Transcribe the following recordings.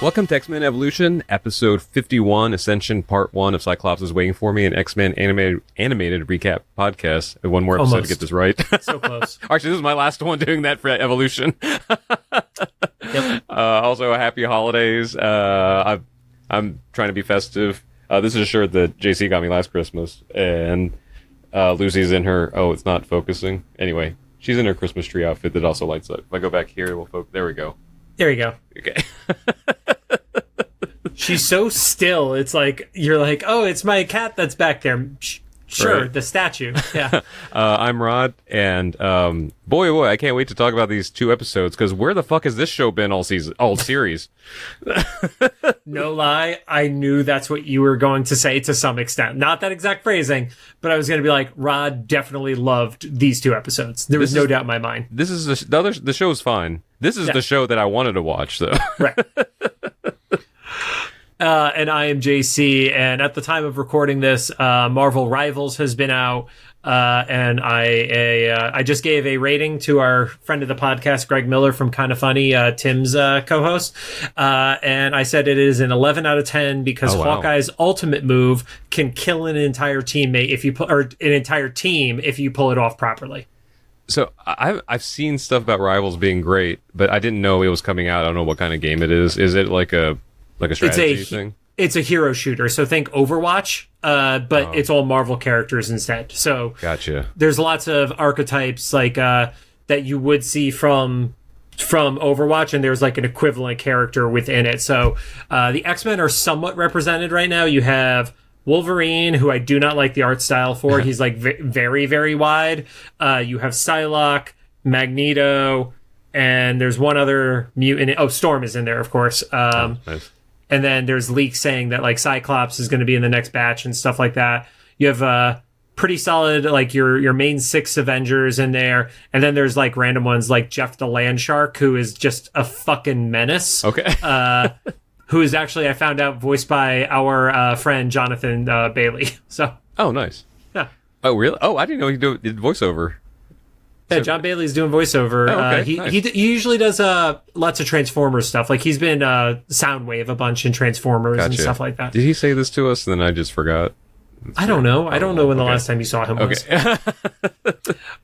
Welcome to X-Men Evolution, episode 51, Ascension, part 1 of Cyclops is Waiting for Me, an X-Men animated recap podcast. One more episode to get this right. So close. Actually, this is my last one doing that for Evolution. Yep. Also, happy holidays. I'm trying to be festive. This is a shirt that JC got me last Christmas, and Lucy's in her... Oh, it's not focusing. Anyway, she's in her Christmas tree outfit that also lights up. If I go back here, we'll focus. There we go. There you go. Okay. She's so still. It's like, you're like, oh, it's my cat that's back there. Sure, right. The statue. Yeah. I'm Rod, and boy, I can't wait to talk about these 2 episodes, because where the fuck has this show been all series? No lie, I knew that's what you were going to say to some extent. Not that exact phrasing, but I was going to be like, Rod definitely loved these 2 episodes. There was no doubt in my mind. This is the show's fine. This is the show that I wanted to watch, though. Right. And I am JC, and at the time of recording this, Marvel Rivals has been out, and I just gave a rating to our friend of the podcast, Greg Miller from Kinda Funny, Tim's co-host, and I said it is an 11 out of 10 because Hawkeye's ultimate move can kill an entire teammate an entire team if you pull it off properly. So I've seen stuff about Rivals being great, but I didn't know it was coming out. I don't know what kind of game it is. Is it like a strategy thing? It's a hero shooter. So think Overwatch, but it's all Marvel characters instead. So gotcha. There's lots of archetypes like that you would see from Overwatch, and there's like an equivalent character within it. So the X-Men are somewhat represented right now. You have Wolverine, who I do not like the art style for. He's like very, very wide. You have Psylocke, Magneto, and there's one other mutant. Oh, Storm is in there, of course. Nice. And then there's leaks saying that like Cyclops is going to be in the next batch and stuff like that. You have pretty solid like your main 6 Avengers in there, and then there's like random ones like Jeff the Landshark, who is just a fucking menace. Okay. Who is actually, I found out, voiced by our friend Jonathan Bailey. So. Oh, nice. Yeah. Oh, really? Oh, I didn't know he did voiceover. Yeah, John Bailey's doing voiceover. Oh, okay. Nice. He usually does lots of Transformers stuff. Like he's been Soundwave a bunch in Transformers and stuff like that. Did he say this to us and then I just forgot? I don't know. I don't know when the last time you saw him was.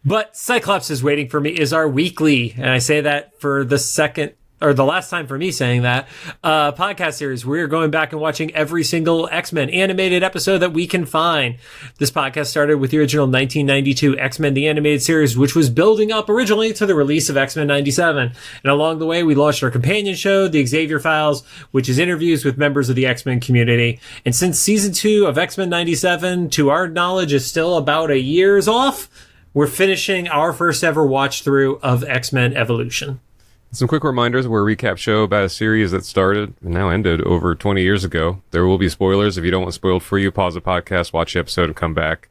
But Cyclops is Waiting for Me is our weekly, and I say that for the last time for me saying that, podcast series. We're going back and watching every single X-Men animated episode that we can find. This podcast started with the original 1992 X-Men The Animated Series, which was building up originally to the release of X-Men 97. And along the way, we launched our companion show, the Xavier Files, which is interviews with members of the X-Men community. And since season 2 of X-Men 97, to our knowledge, is still about a year's off, we're finishing our first ever watch through of X-Men Evolution. Some quick reminders. We're a recap show about a series that started and now ended over 20 years ago. There will be spoilers. If you don't want spoiled for you, pause the podcast, watch the episode, and come back.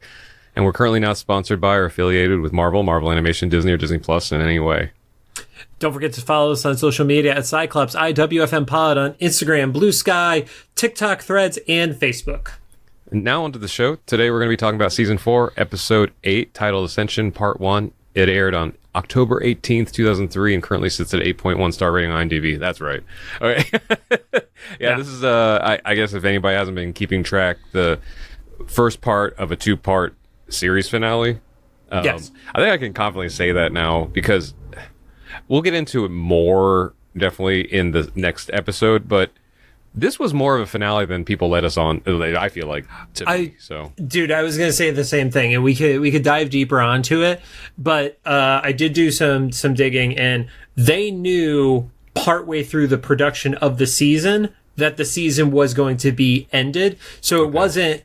And we're currently not sponsored by or affiliated with Marvel Animation, Disney, or Disney Plus in any way. Don't forget to follow us on social media at Cyclops IWFM Pod on Instagram, Blue Sky, TikTok, Threads, and Facebook. And now onto the show. Today we're going to be talking about Season 4, Episode 8, titled Ascension, Part 1. It aired on October 18th, 2003, and currently sits at 8.1 star rating on IMDb. That's right. Okay. Yeah, this is, I guess if anybody hasn't been keeping track, the first part of a 2-part series finale. Yes. I think I can confidently say that now, because we'll get into it more, definitely, in the next episode, but this was more of a finale than people let us on, I feel like, Dude, I was going to say the same thing, and we could dive deeper onto it, but I did do some digging, and they knew partway through the production of the season that the season was going to be ended, so it wasn't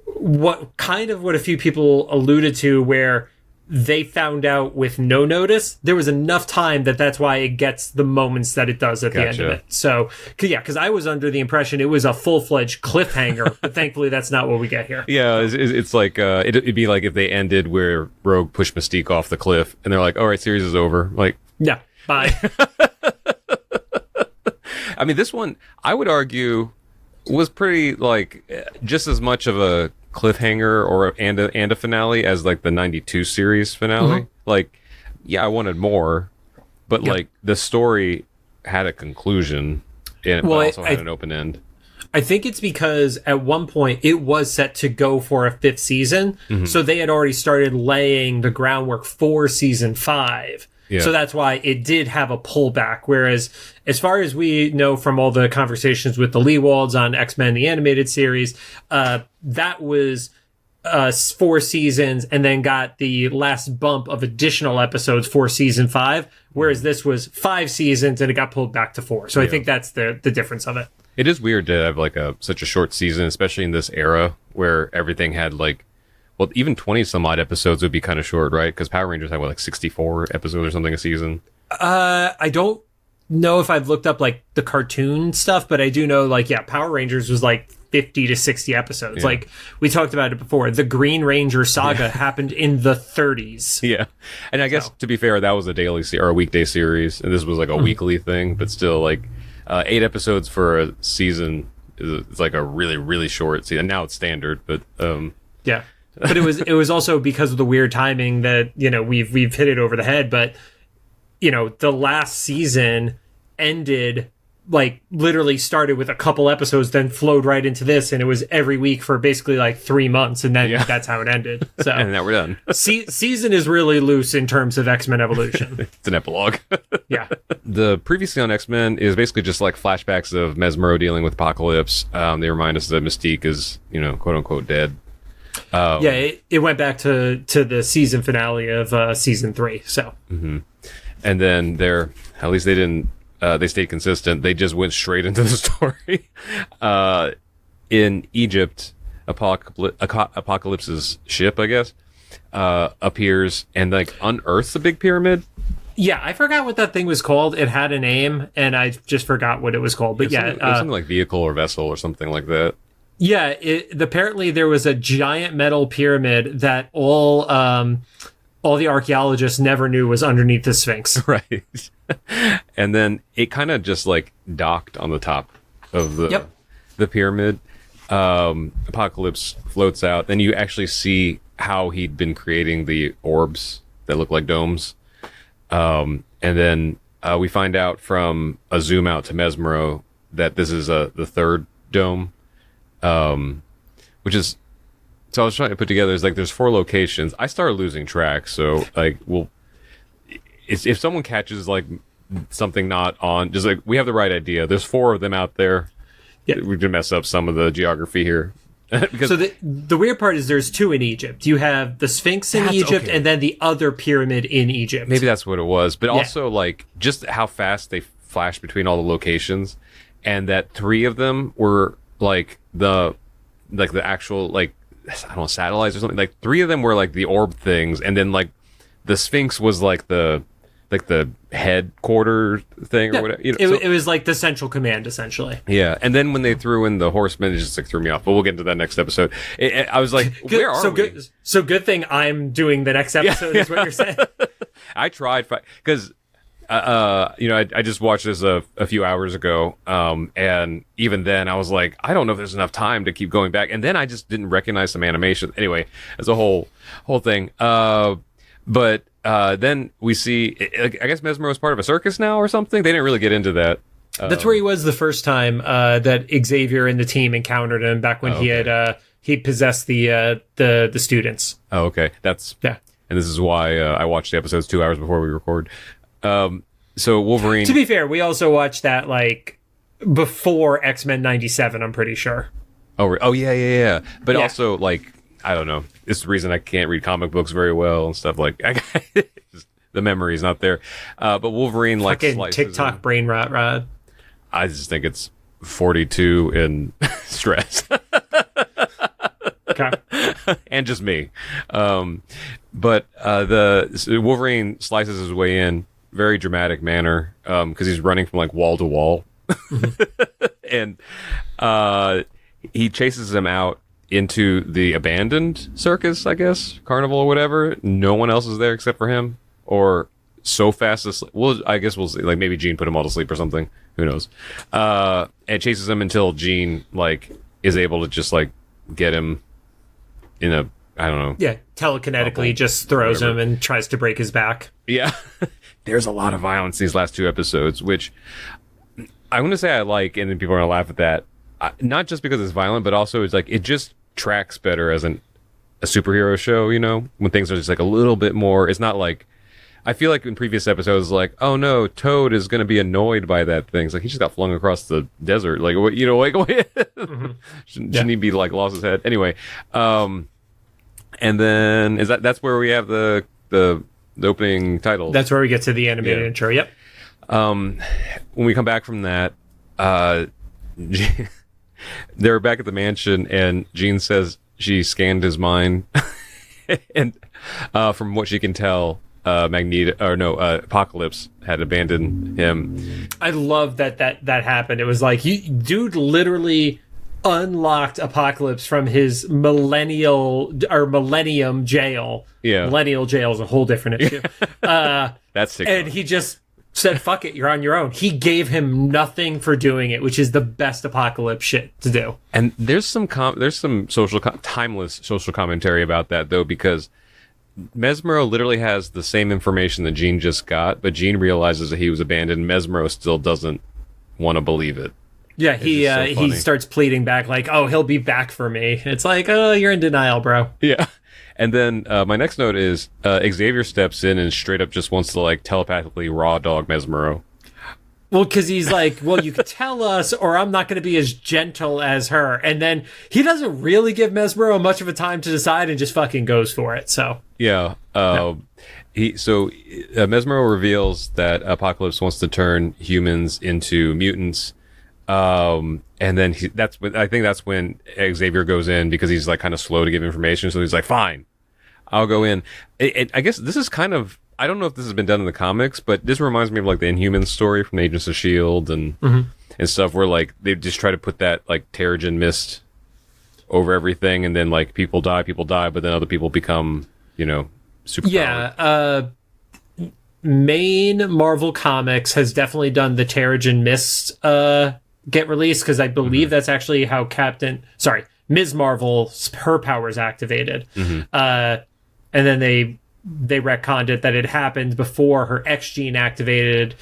what a few people alluded to, where they found out with no notice. There was enough time that's why it gets the moments that it does at the end of it. So, because I was under the impression it was a full-fledged cliffhanger, but thankfully that's not what we get here. Yeah, it's like, it'd be like if they ended where Rogue pushed Mystique off the cliff, and they're like, all right, series is over. Like, yeah, bye. I mean, this one, I would argue, was pretty, like, just as much of a cliffhanger and a finale as like the 92 series finale. Like, yeah, I wanted more, but like the story had a conclusion. but also had an open end. I think it's because at one point it was set to go for a 5th season. So they had already started laying the groundwork for season 5. Yeah. So that's why it did have a pullback. Whereas as far as we know from all the conversations with the Leewalds on X-Men, the animated series, that was 4 seasons and then got the last bump of additional episodes for season 5. Whereas this was 5 seasons and it got pulled back to 4. So I think that's the difference of it. It is weird to have like such a short season, especially in this era where everything had like, well, even 20 some odd episodes would be kind of short, right? Because Power Rangers had like 64 episodes or something a season. I don't know if I've looked up like the cartoon stuff, but I do know like, Power Rangers was like 50 to 60 episodes. Yeah. Like we talked about it before. The Green Ranger saga happened in the 30s. Yeah. And I guess to be fair, that was a daily or a weekday series. And this was like a weekly thing, but still like 8 episodes for a season is like a really, really short season. Now it's standard, but yeah. But it was also because of the weird timing that, we've hit it over the head, but the last season ended like literally started with a couple episodes, then flowed right into this, and it was every week for basically like 3 months, and then that's how it ended. So and now we're done. Season is really loose in terms of X-Men Evolution. It's an epilogue. Yeah. The previously on X-Men is basically just like flashbacks of Mesmero dealing with Apocalypse. They remind us that Mystique is, quote unquote dead. It went back to the season finale of season 3. So, and then at least they didn't. They stayed consistent. They just went straight into the story. In Egypt, Apocalypse's ship, I guess, appears and like unearths a big pyramid. Yeah, I forgot what that thing was called. It had a name, and I just forgot what it was called. But it was something like vehicle or vessel or something like that. Yeah, apparently there was a giant metal pyramid that all the archaeologists never knew was underneath the Sphinx. Right. And then it kind of just like docked on the top of the pyramid. Apocalypse floats out. Then you actually see how he'd been creating the orbs that look like domes. And then we find out from a zoom out to Mesmero that this is the 3rd dome. Which is, so I was trying to put together, is like there's 4 locations. I started losing track, so like if someone catches like something not on, just like we have the right idea. There's 4 of them out there. Yeah, we can mess up some of the geography here. So the weird part is there's 2 in Egypt. You have the Sphinx in Egypt, and then the other pyramid in Egypt. Maybe that's what it was, but also like just how fast they flash between all the locations, and that 3 of them were like the actual like I don't know, satellites or something. Like 3 of them were like the orb things, and then like the Sphinx was like the headquarter thing or whatever. It was like the central command essentially. Yeah, and then when they threw in the horsemen, it just like threw me off. But we'll get into that next episode. I was like, where are we? So good thing I'm doing the next episode. Is what you're saying. I tried because. I just watched this a few hours ago, and even then I was like, I don't know if there's enough time to keep going back, and then I just didn't recognize some animation. Anyway, it's a whole thing. But then we see, I guess Mesmero is part of a circus now or something. They didn't really get into that. That's where he was the first time that Xavier and the team encountered him back when he possessed the students. Oh, okay, And this is why I watched the episodes 2 hours before we record. So Wolverine. To be fair, we also watched that like before X-Men 97, I'm pretty sure. Oh yeah. But also like, I don't know. It's the reason I can't read comic books very well and stuff like the memory's not there. But Wolverine like slices TikTok him. Brain rot. I just think it's 42 in stress. Okay. And just me. But the Wolverine slices his way in. Very dramatic manner, because he's running from like wall to wall, and he chases him out into the abandoned circus, I guess, carnival or whatever. No one else is there except for him, or so fast asleep. Well, I guess we'll see. Like maybe Jean put him all to sleep or something. Who knows? And chases him until Jean like is able to just like get him in a, I don't know. Yeah, telekinetically just throws him and tries to break his back. Yeah. There's a lot of violence these last 2 episodes, which I'm gonna say I like, and then people are gonna laugh at that. Not just because it's violent, but also it's like it just tracks better as a superhero show. You know, when things are just like a little bit more. It's not like I feel like in previous episodes, like, oh no, Toad is gonna be annoyed by that thing. It's like he just got flung across the desert. Like, what, you know, like shouldn't he be like lost his head anyway? And then that's where we have the opening title. That's where we get to the animated intro. Yep. When we come back from that, they're back at the mansion, and Jean says she scanned his mind, and from what she can tell, Apocalypse had abandoned him. I love that happened. It was like dude literally unlocked Apocalypse from his millennium jail. Yeah, millennial jail is a whole different issue. That's sick. And he just said, "Fuck it, you're on your own." He gave him nothing for doing it, which is the best Apocalypse shit to do. timeless social commentary about that though, because Mesmero literally has the same information that Jean just got, but Jean realizes that he was abandoned. Mesmero still doesn't want to believe it. Yeah, he starts pleading back like, "Oh, he'll be back for me." It's like, "Oh, you're in denial, bro." Yeah. And then my next note is Xavier steps in and straight up just wants to like telepathically raw dog Mesmero. Well, because he's like, well, you could tell us, or I'm not going to be as gentle as her. And then he doesn't really give Mesmero much of a time to decide and just fucking goes for it. So yeah, Mesmero reveals that Apocalypse wants to turn humans into mutants. And then I think that's when Xavier goes in, because he's like kind of slow to give information. So he's like, fine, I'll go in. I guess this is kind of, I don't know if this has been done in the comics, but this reminds me of like the Inhumans story from Agents of S.H.I.E.L.D. and stuff, where like they just try to put that like Terrigen mist over everything, and then like people die, but then other people become, you know, superpowered. Yeah, main Marvel Comics has definitely done the Terrigen mist get released, because I believe that's actually how Ms. Marvel, her powers activated. And then they retconned it that it happened before her X gene activated.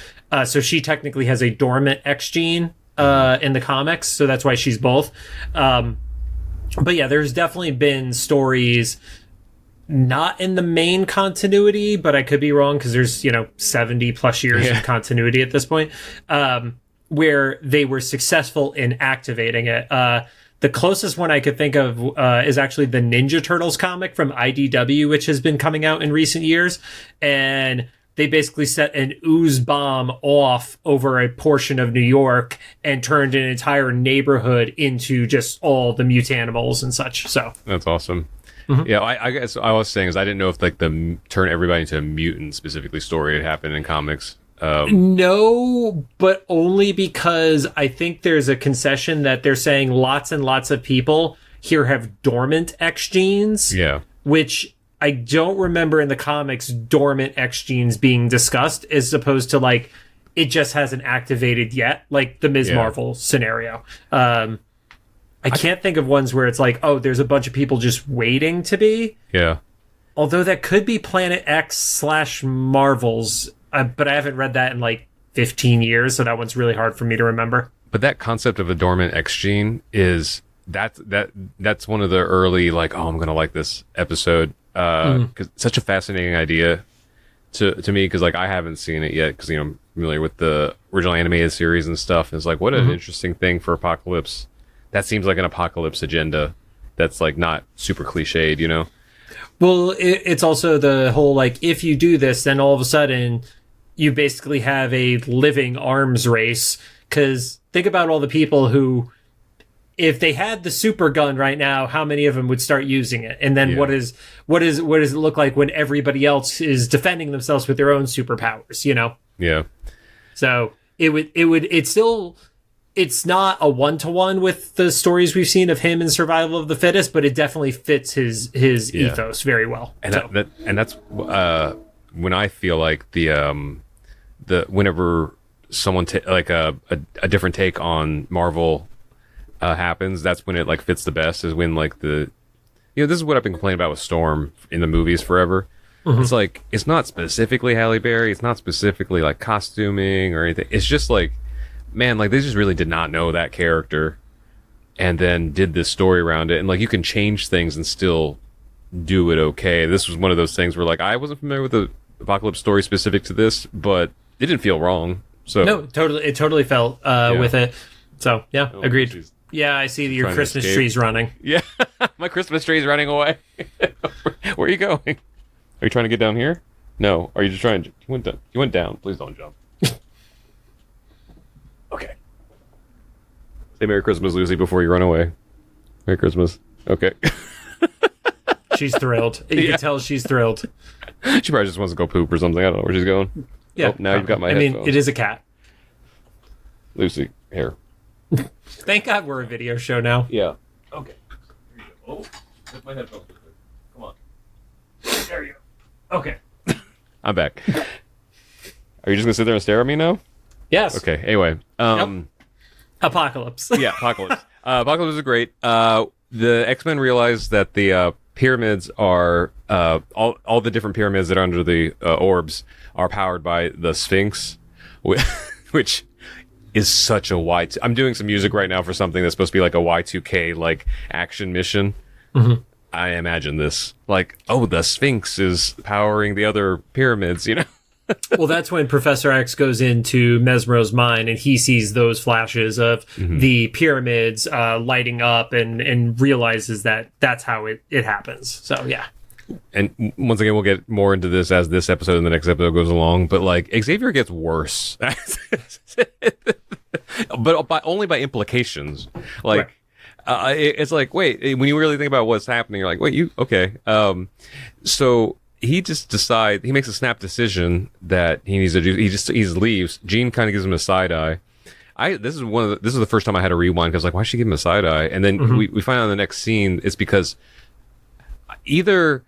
So she technically has a dormant X gene in the comics, so that's why she's both. But yeah, there's definitely been stories not in the main continuity, but I could be wrong, because there's 70 plus years of continuity at this point, where they were successful in activating it. The closest one I could think of is actually the Ninja Turtles comic from IDW, which has been coming out in recent years. And they basically set an ooze bomb off over a portion of New York and turned an entire neighborhood into just all the mutanimals and such. So that's awesome. Yeah, I guess I was saying is I didn't know if like the turn everybody into a mutant specifically story had happened in comics. No, but only because I think there's a concession that they're saying lots and lots of people here have dormant X genes. Yeah. Which I don't remember in the comics dormant X genes being discussed, as opposed to like it just hasn't activated yet, like the Ms. Marvel scenario. I can't think of ones where it's like, oh, there's a bunch of people just waiting to be. Yeah. Although that could be Planet X / Marvels. But I haven't read that in like 15 years, so that one's really hard for me to remember. But that concept of a dormant X gene is that's one of the early like, oh, I'm gonna like this episode, because it's such a fascinating idea to me, because like I haven't seen it yet, because I'm familiar with the original animated series and stuff. And it's like, what an interesting thing for Apocalypse. That seems like an Apocalypse agenda that's like not super cliched, Well, it's also the whole like, if you do this, then all of a sudden you basically have a living arms race. Because think about all the people who, if they had the super gun right now, how many of them would start using it? And then what does it look like when everybody else is defending themselves with their own superpowers? Yeah. So it's not a one-to-one with the stories we've seen of him in Survival of the Fittest, but it definitely fits his ethos very well. And that's when I feel like the whenever someone like a different take on Marvel happens, that's when it like fits the best. Is when like this is what I've been complaining about with Storm in the movies forever. It's like it's not specifically Halle Berry, it's not specifically like costuming or anything. It's just like man, like they just really did not know that character, and then did this story around it, and like you can change things and still do it okay. This was one of those things where like I wasn't familiar with the Apocalypse story specific to this, but it didn't feel wrong. So no, totally, it totally felt with it. So yeah, agreed. Geez. Yeah, I see that your Christmas tree's running. Yeah, my Christmas tree's running away. Where are you going? Are you trying to get down here? No. Are you just trying to... You went down. Please don't jump. Okay. Say Merry Christmas, Lucy, before you run away. Merry Christmas. Okay. She's thrilled. You can tell she's thrilled. She probably just wants to go poop or something. I don't know where she's going. Yeah. Oh, now you've got my headphones. It is a cat. Lucy, here. Thank God we're a video show now. Yeah. Okay. Here you go. Oh, get my headphones. Come on. There you go. Okay. I'm back. Are you just gonna sit there and stare at me now? Yes. Okay. Anyway. Apocalypse. Yeah, Apocalypse. Apocalypse is great. The X-Men realize that the pyramids are all the different pyramids that are under the orbs are powered by the Sphinx, which is such a I'm doing some music right now for something that's supposed to be like a Y2K like action mission. Mm-hmm. I imagine this like, oh, the Sphinx is powering the other pyramids, you know? Well, that's when Professor X goes into Mesmero's mind and he sees those flashes of the pyramids lighting up and realizes that that's how it happens. So, yeah. And once again, we'll get more into this as this episode and the next episode goes along. But like Xavier gets worse, but only by implications. Like it's like, wait, when you really think about what's happening, you're like, wait, you okay? So he just decides, he makes a snap decision that he needs to do. He leaves. Jean kind of gives him a side eye. This is the first time I had to rewind because like, why should she give him a side eye? And then we find out in the next scene it's because either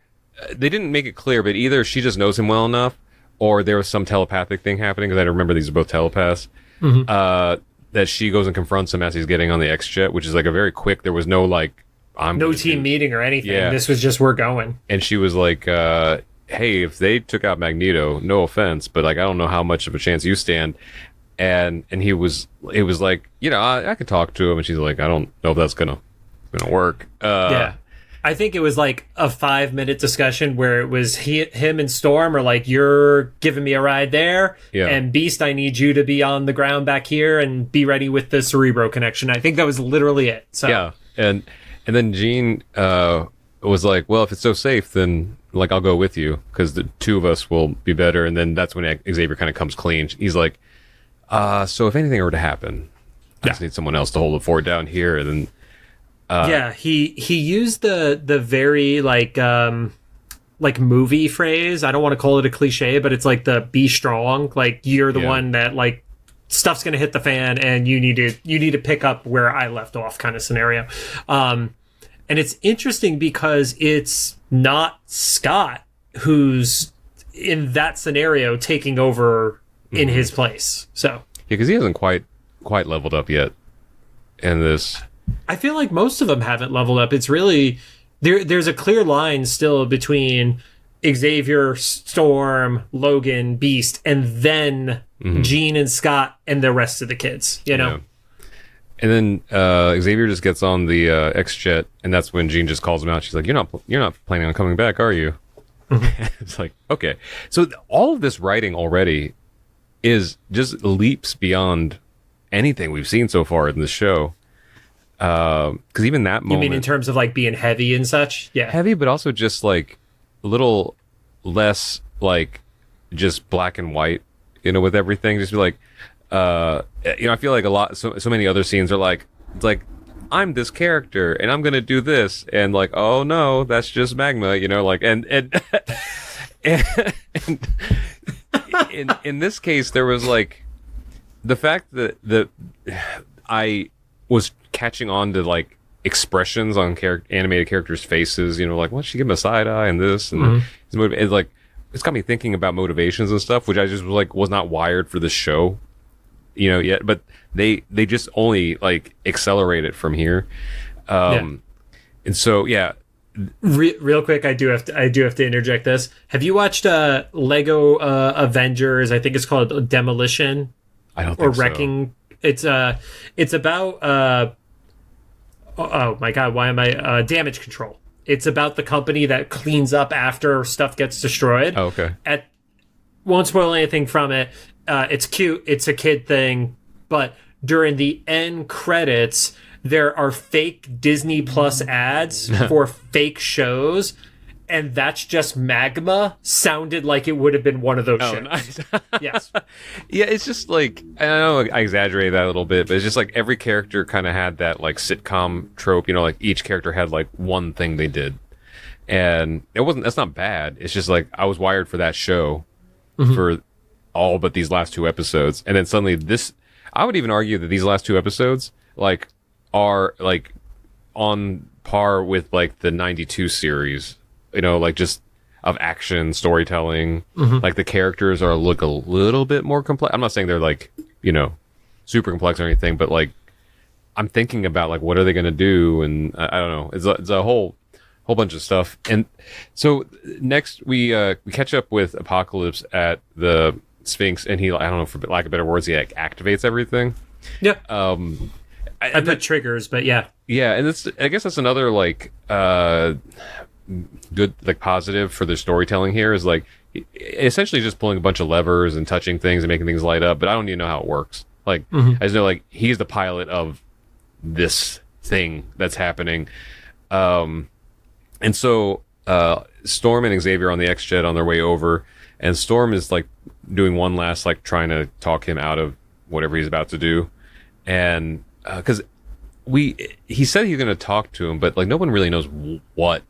they didn't make it clear, but either she just knows him well enough, or there was some telepathic thing happening, because I remember these are both telepaths, that she goes and confronts him as he's getting on the X-Jet, which is like a very quick, there was no like, no team meeting or anything. Yeah. This was just, we're going. And she was like, hey, if they took out Magneto, no offense, but like, I don't know how much of a chance you stand. And it was like, you know, I could talk to him, and she's like, I don't know if that's gonna work. Yeah. I think it was like a 5-minute discussion where it was him and Storm are like, you're giving me a ride there. Yeah. And Beast, I need you to be on the ground back here and be ready with the Cerebro connection. I think that was literally it. So. Yeah. And then Jean was like, well, if it's so safe, then like, I'll go with you because the two of us will be better. And then that's when Xavier kind of comes clean. He's like, so if anything were to happen, I just need someone else to hold the fort down here. And then, he used the very like movie phrase. I don't want to call it a cliche, but it's like the be strong. Like you're the one that like stuff's gonna hit the fan, and you need to pick up where I left off kind of scenario. And it's interesting because it's not Scott who's in that scenario taking over in his place. So yeah, because he hasn't quite leveled up yet in this. I feel like most of them haven't leveled up. It's really there's a clear line still between Xavier, Storm, Logan, Beast, and then Jean and Scott and the rest of the kids, you know? Yeah. And then Xavier just gets on the X-Jet, and that's when Jean just calls him out. She's like, you're not planning on coming back, are you? It's like, okay. So all of this writing already is just leaps beyond anything we've seen so far in this show. Because even that moment, you mean in terms of like being heavy and such? Yeah, heavy, but also just like a little less like just black and white, you know, with everything. Just be like, you know, I feel like so many other scenes are like, it's like, I'm this character and I'm gonna do this, and like, oh no, that's just magma, you know, like, and in this case, there was like the fact that I was catching on to like expressions on animated characters' faces, you know, like, what, she give him a side eye and this, and it's like, it's got me thinking about motivations and stuff, which I just was not wired for this show, you know, yet, but they just only like accelerate it from here. And so, yeah. Real quick, I do have to interject this. Have you watched Lego Avengers? I think it's called Demolition. I don't think Wrecking. so. It's about oh my god, why am I damage control. It's about the company that cleans up after stuff gets destroyed. Oh, okay. Won't spoil anything from it. It's cute. It's a kid thing, but during the end credits, there are fake Disney Plus ads for fake shows, and that's just magma. Sounded like it would have been one of those shows. Nice. Yes. Yeah, it's just like, I know I exaggerated that a little bit, but it's just like every character kind of had that like sitcom trope, like each character had like one thing they did. And that's not bad. It's just like I was wired for that show for all but these last 2 episodes. And then suddenly I would even argue that these last 2 episodes like are like on par with like the 92 series, like just of action storytelling. Like the characters look a little bit more complex. I'm not saying they're like, super complex or anything, but like I'm thinking about like what are they going to do, and I don't know. It's a whole bunch of stuff. And so next we catch up with Apocalypse at the Sphinx, and he, I don't know, for lack of better words, he like activates everything. Yeah. I put triggers, but yeah. Yeah, and I guess that's another like good like positive for the storytelling here is like essentially just pulling a bunch of levers and touching things and making things light up, but I don't even know how it works. Like I just know like he's the pilot of this thing that's happening. And so Storm and Xavier on the X-Jet on their way over, and Storm is like doing one last like trying to talk him out of whatever he's about to do. And because he said he's going to talk to him, but like no one really knows what,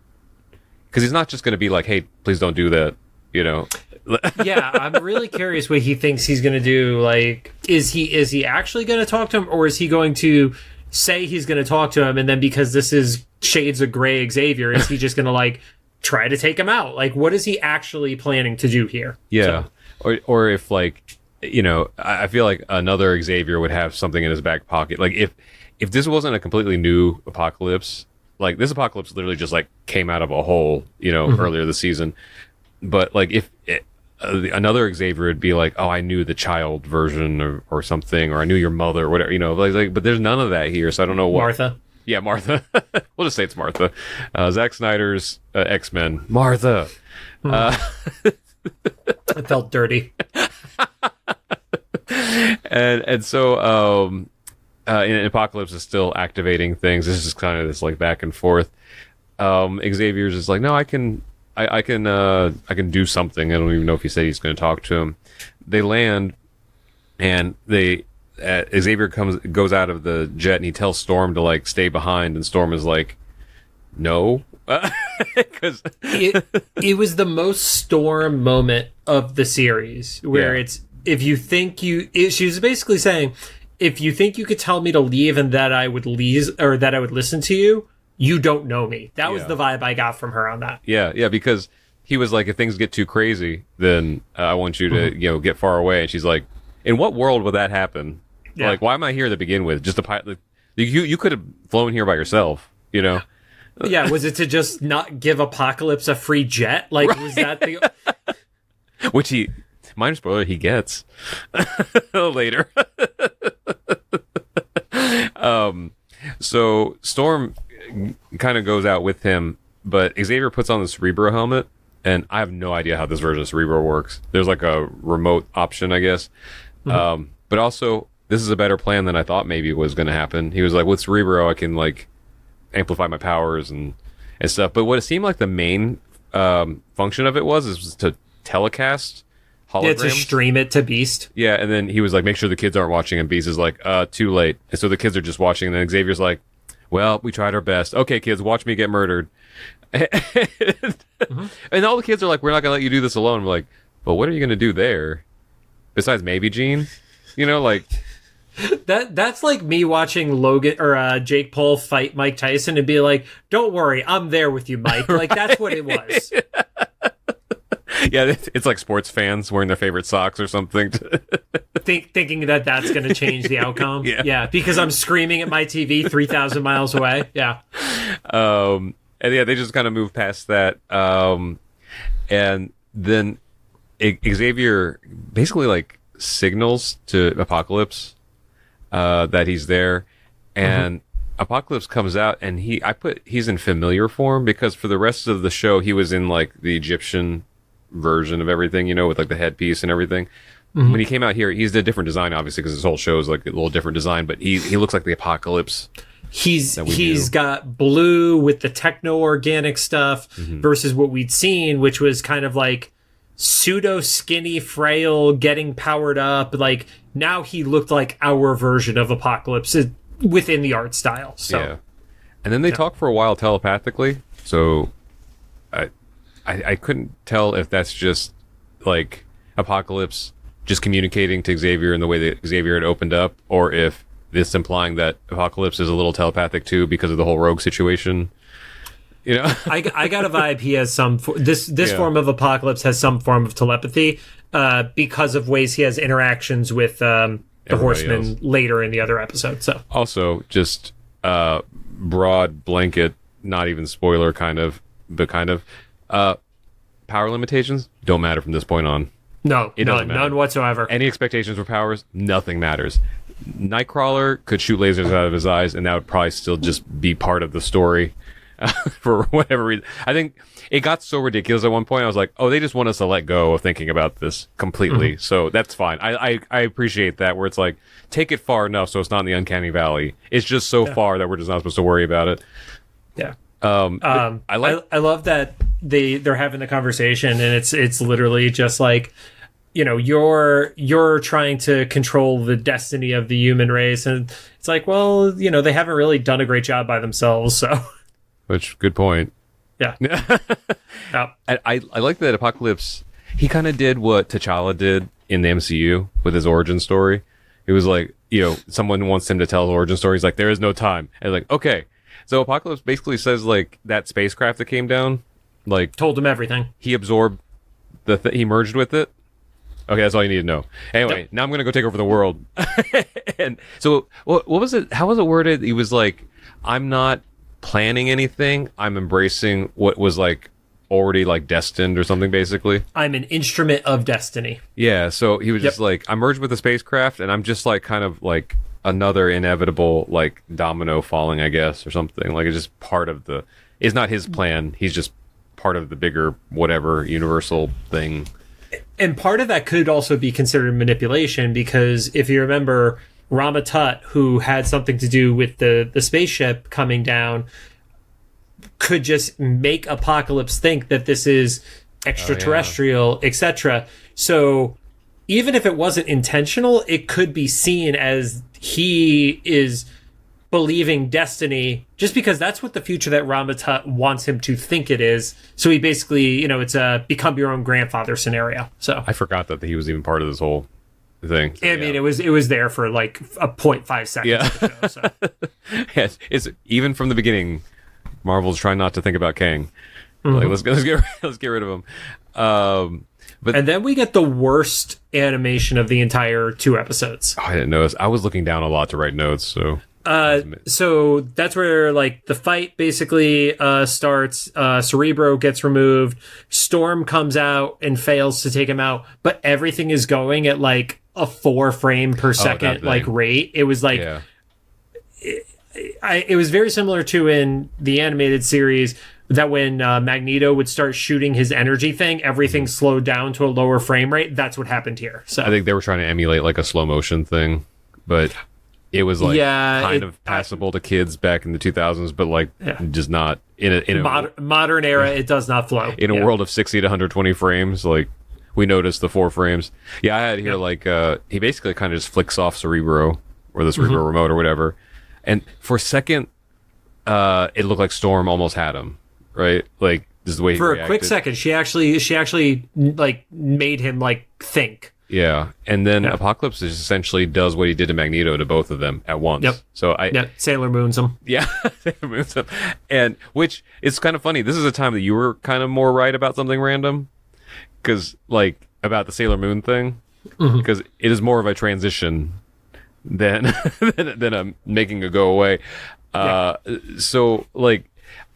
because he's not just going to be like, hey, please don't do that, Yeah, I'm really curious what he thinks he's going to do. Like, is he actually going to talk to him, or is he going to say he's going to talk to him, and then because this is shades of gray Xavier, is he just going to like try to take him out? Like, what is he actually planning to do here? Yeah, so. Or if like, I feel like another Xavier would have something in his back pocket. Like if this wasn't a completely new Apocalypse, like this Apocalypse literally just like came out of a hole, earlier this season. But like if another Xavier would be like, oh, I knew the child version or something, or I knew your mother or whatever, like, but there's none of that here. So I don't know what. Martha. Yeah, Martha. We'll just say it's Martha. Zack Snyder's X-Men. Martha. I felt dirty. And so Apocalypse is still activating things. This is kind of this like back and forth. Xavier's just like, no, I can do something. I don't even know if he said he's going to talk to him. They land, and Xavier goes out of the jet, and he tells Storm to like stay behind, and Storm is like, no. Because it was the most Storm moment of the series, where she was basically saying, if you think you could tell me to leave and that I would leave, or that I would listen to you, you don't know me. That was the vibe I got from her on that. Yeah, because he was like, if things get too crazy, then I want you to, get far away. And she's like, in what world would that happen? Yeah. Like, why am I here to begin with? Just a pilot. You could have flown here by yourself, Yeah, was it to just not give Apocalypse a free jet? Like, was that the... Which minor spoiler, he gets later. So Storm kind of goes out with him, but Xavier puts on the Cerebro helmet, and I have no idea how this version of Cerebro works. There's like a remote option, I guess. But also, this is a better plan than I thought maybe was going to happen. He was like, with Cerebro, I can like amplify my powers and stuff. But what it seemed like the main function of it was to telecast holograms. Yeah, to stream it to Beast. Yeah, and then he was like, make sure the kids aren't watching, and Beast is like, too late. And so the kids are just watching, and then Xavier's like, well, we tried our best. Okay, kids, watch me get murdered. And all the kids are like, we're not going to let you do this alone. We're like, but what are you going to do there? Besides maybe Gene? Like... That's like me watching Logan or Jake Paul fight Mike Tyson and be like, don't worry, I'm there with you, Mike. Like, that's what it was. Yeah, it's like sports fans wearing their favorite socks or something. Thinking that that's going to change the outcome. Yeah, because I'm screaming at my TV 3,000 miles away. Yeah. And yeah, they just kind of move past that. And then Xavier basically like signals to Apocalypse that he's there, and Apocalypse comes out, and he's in familiar form, because for the rest of the show he was in like the Egyptian version of everything, you know, with like the headpiece and everything. When he came out here, he's a different design, obviously, because his whole show is like a little different design, but he looks like the Apocalypse. He's got blue with the techno-organic stuff versus what we'd seen, which was kind of like pseudo skinny, frail, getting powered up. Like now he looked like our version of Apocalypse within the art style. So. Yeah. And then they talk for a while telepathically. So I couldn't tell if that's just like Apocalypse just communicating to Xavier in the way that Xavier had opened up, or if this implying that Apocalypse is a little telepathic too because of the whole Rogue situation. You know, I got a vibe he has some this form of Apocalypse has some form of telepathy because of ways he has interactions with the Horsemen later in the other episode. So also just broad blanket, not even spoiler kind of, but kind of power limitations don't matter from this point on. No, none whatsoever. Any expectations for powers, nothing matters. Nightcrawler could shoot lasers out of his eyes, and that would probably still just be part of the story for whatever reason. I think it got so ridiculous at one point. I was like, oh, they just want us to let go of thinking about this completely. So that's fine. I appreciate that, where it's like, take it far enough so it's not in the uncanny valley. It's just so far that we're just not supposed to worry about it. Yeah. I love that they're having the conversation, and it's literally just like, you know, you're trying to control the destiny of the human race, and it's like, well, you know, they haven't really done a great job by themselves, so. Which, good point. Yeah. I like that Apocalypse, he kind of did what T'Challa did in the MCU with his origin story. It was like, you know, someone wants him to tell his origin story. He's like, there is no time. And like, okay. So Apocalypse basically says like that spacecraft that came down, like told him everything. He absorbed he merged with it. Okay, that's all you need to know. Anyway, now I'm going to go take over the world. And so what was it? How was it worded? He was like, I'm not planning anything. I'm embracing what was like already like destined or something, basically. I'm an instrument of destiny. Yeah, so he was just like, I merged with the spacecraft, and I'm just like kind of like another inevitable like domino falling, I guess, or something. Like it's just part of it's not his plan. He's just part of the bigger whatever universal thing. And part of that could also be considered manipulation, because if you remember, Rama Tut, who had something to do with the spaceship coming down, could just make Apocalypse think that this is extraterrestrial, etc. So even if it wasn't intentional, it could be seen as he is believing destiny, just because that's what the future that Rama Tut wants him to think it is. So he basically, you know, it's a become your own grandfather scenario. So I forgot that he was even part of this whole thing. So, I mean, it was there for like a 0.5 seconds. Yeah. Of the show, so. Yes, it's even from the beginning. Marvel's trying not to think about Kang. Like let's get rid of him. But and then we get the worst animation of the entire 2 episodes. I didn't notice. I was looking down a lot to write notes, so. So that's where like the fight basically starts. Cerebro gets removed. Storm comes out and fails to take him out, but everything is going at like a 4 frame per second like rate. It was like it was very similar to in the animated series that when Magneto would start shooting his energy thing, everything slowed down to a lower frame rate. That's what happened here. So I think they were trying to emulate like a slow motion thing, but it was like kind of passable to kids back in the 2000s, but like just not in a modern era. It does not flow in a world of 60 to 120 frames. Like we noticed the 4 frames. Yeah, I had here like he basically kind of just flicks off Cerebro or the Cerebro remote or whatever, and for a second, it looked like Storm almost had him. Right, like this is the way for a quick second, she actually like made him like think. Yeah, and then Apocalypse essentially does what he did to Magneto to both of them at once. Yep. So Sailor Moon's him. Yeah, Sailor Moon's him, and which is kind of funny. This is a time that you were kind of more right about something random, because like about the Sailor Moon thing, because it is more of a transition than than a making it go away. So like.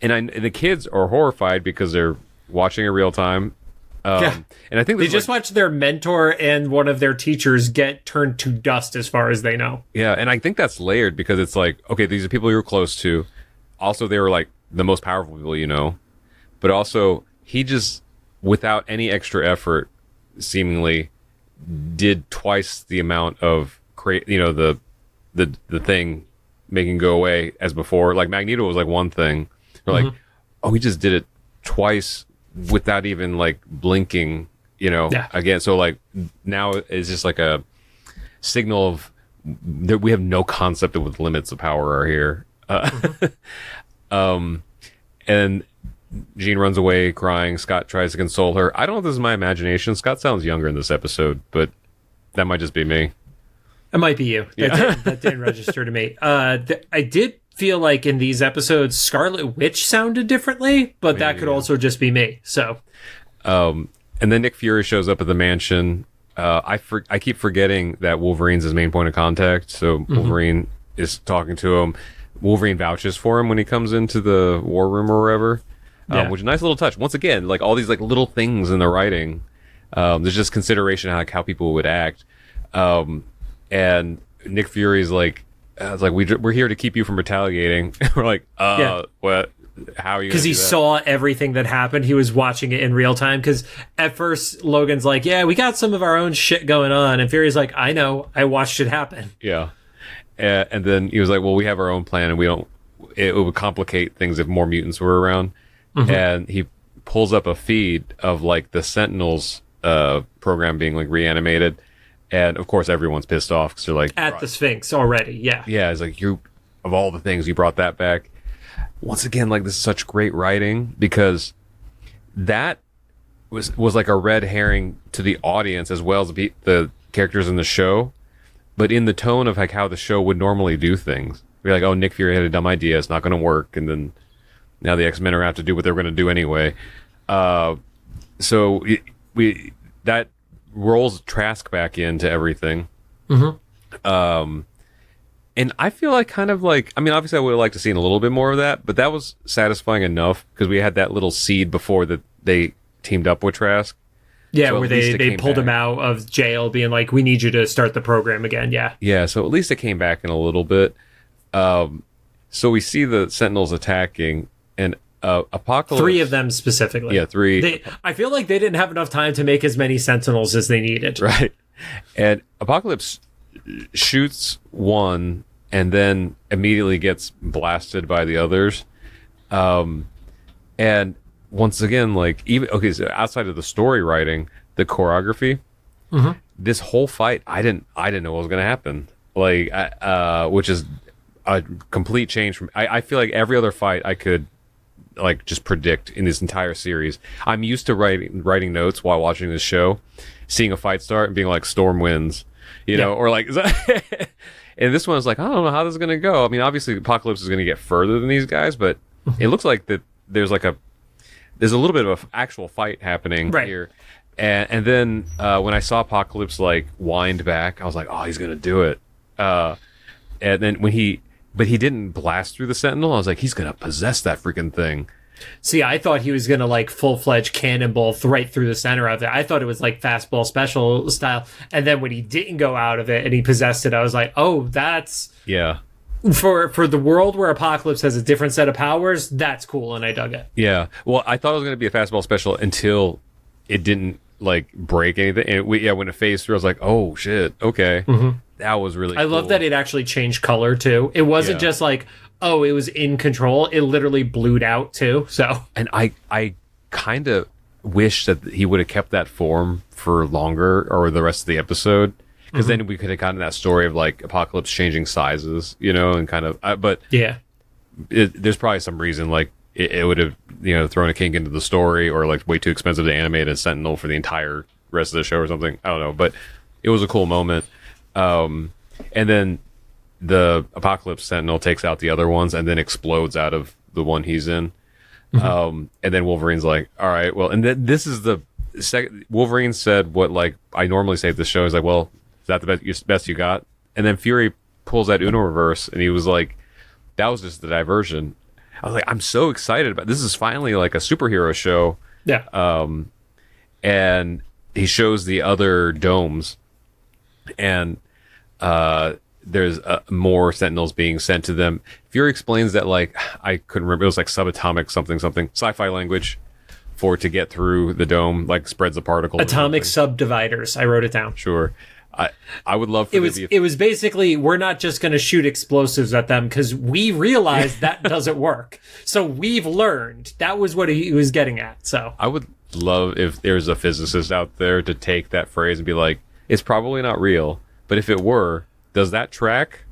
And the kids are horrified because they're watching in real time. And I think they just watched their mentor and one of their teachers get turned to dust as far as they know. Yeah, and I think that's layered because it's like, okay, these are people you were close to. Also, they were like the most powerful people you know. But also, he just, without any extra effort, seemingly did twice the amount of the thing making go away as before. Like Magneto was like one thing. They're like, oh, he just did it twice without even like blinking, again. So like now it's just like a signal of that we have no concept of what the limits of power are here. And Jean runs away crying. Scott tries to console her. I don't know if this is my imagination. Scott sounds younger in this episode, but that might just be me. It might be you. That didn't register to me. I did feel like in these episodes, Scarlet Witch sounded differently, but that could also just be me. So, and then Nick Fury shows up at the mansion. I keep forgetting that Wolverine's his main point of contact. So Wolverine is talking to him. Wolverine vouches for him when he comes into the war room or wherever, which is a nice little touch. Once again, like all these like little things in the writing, there's just consideration of like how people would act. And Nick Fury's like, it's like we're here to keep you from retaliating. We're like, what? How are you? Because he saw everything that happened. He was watching it in real time. Because at first Logan's like, yeah, we got some of our own shit going on, and Fury's like, I know, I watched it happen. Yeah, and then he was like, well, we have our own plan, and we don't. It would complicate things if more mutants were around. And he pulls up a feed of like the Sentinels program being like reanimated. And of course, everyone's pissed off because they're like at the Sphinx already. Yeah, it's like you of all the things you brought that back. Once again, like this is such great writing because that was like a red herring to the audience as well as the characters in the show, but in the tone of like how the show would normally do things. We're like, oh, Nick Fury had a dumb idea; it's not going to work, and then now the X-Men are going to have to do what they're going to do anyway. So that rolls Trask back into everything. And I feel like kind of like, I mean, obviously I would have liked to seen a little bit more of that, but that was satisfying enough because we had that little seed before that they teamed up with Trask. Yeah, so where they pulled him out of jail being like, we need you to start the program again. Yeah, so at least it came back in a little bit. So we see the Sentinels attacking and Apocalypse. 3 of them specifically. Yeah, 3. I feel like they didn't have enough time to make as many Sentinels as they needed. Right. And Apocalypse shoots one and then immediately gets blasted by the others. And once again, like so outside of the story writing, the choreography, this whole fight, I didn't know what was going to happen. Like, which is a complete change from. I feel like every other fight I could like just predict in this entire series. I'm used to writing notes while watching this show, seeing a fight start and being like storm wins, or like. And this one is like, I don't know how this is going to go. I mean, obviously Apocalypse is going to get further than these guys, but it looks like that there's a little bit of an actual fight happening here. And then when I saw Apocalypse like wind back, I was like, oh, he's going to do it. And then but he didn't blast through the Sentinel. I was like, he's going to possess that freaking thing. See, I thought he was going to like full-fledged cannonball right through the center of it. I thought it was like fastball special style. And then when he didn't go out of it and he possessed it, I was like, oh, that's... Yeah. For the world where Apocalypse has a different set of powers, that's cool, and I dug it. Yeah. Well, I thought it was going to be a fastball special until it didn't like break anything. And when it phased through, I was like, oh, shit, okay. That was really cool. I love that it actually changed color, too. It wasn't just like... oh, it was in control. It literally blued out too. So, and I kind of wish that he would have kept that form for longer or the rest of the episode, because then we could have gotten that story of like Apocalypse changing sizes, and kind of. But yeah, there's probably some reason like it would have thrown a kink into the story, or like way too expensive to animate a Sentinel for the entire rest of the show or something. I don't know, but it was a cool moment. And then the Apocalypse Sentinel takes out the other ones and then explodes out of the one he's in. And then Wolverine's like, all right, well, and this is the second. Wolverine said what like I normally say at the show is like, well, is that the best you got? And then Fury pulls that Uno reverse and he was like, that was just the diversion. I was like, I'm so excited about this. Is finally like a superhero show. Yeah. and he shows the other domes, and there's more Sentinels being sent to them. Fury explains that, like, I couldn't remember, it was like subatomic something, sci-fi language for to get through the dome, like spreads the particles. Atomic subdividers. I wrote it down. Sure. I would love for it was basically, we're not just going to shoot explosives at them because we realized that doesn't work. So we've learned. That was what he was getting at. So I would love if there's a physicist out there to take that phrase and be like, it's probably not real, but if it were, does that track?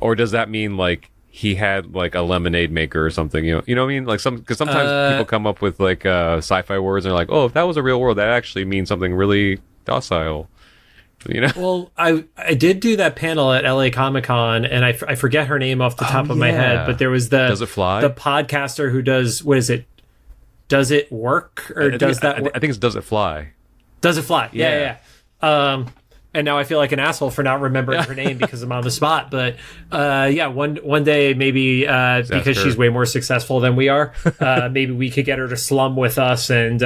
Or does that mean like he had like a lemonade maker or something? You know what I mean? Like because sometimes people come up with like sci-fi words and they're like, oh, if that was a real world, that actually means something really docile. You know? Well, I did do that panel at LA Comic-Con, and I forget her name off the top of my head, but there was Does It Fly? The podcaster who does, what is it? Does It Work? Or I think it's Does It Fly? Does It Fly? Yeah. And now I feel like an asshole for not remembering her name because I'm on the spot. But one day maybe because she's way more successful than we are, maybe we could get her to slum with us and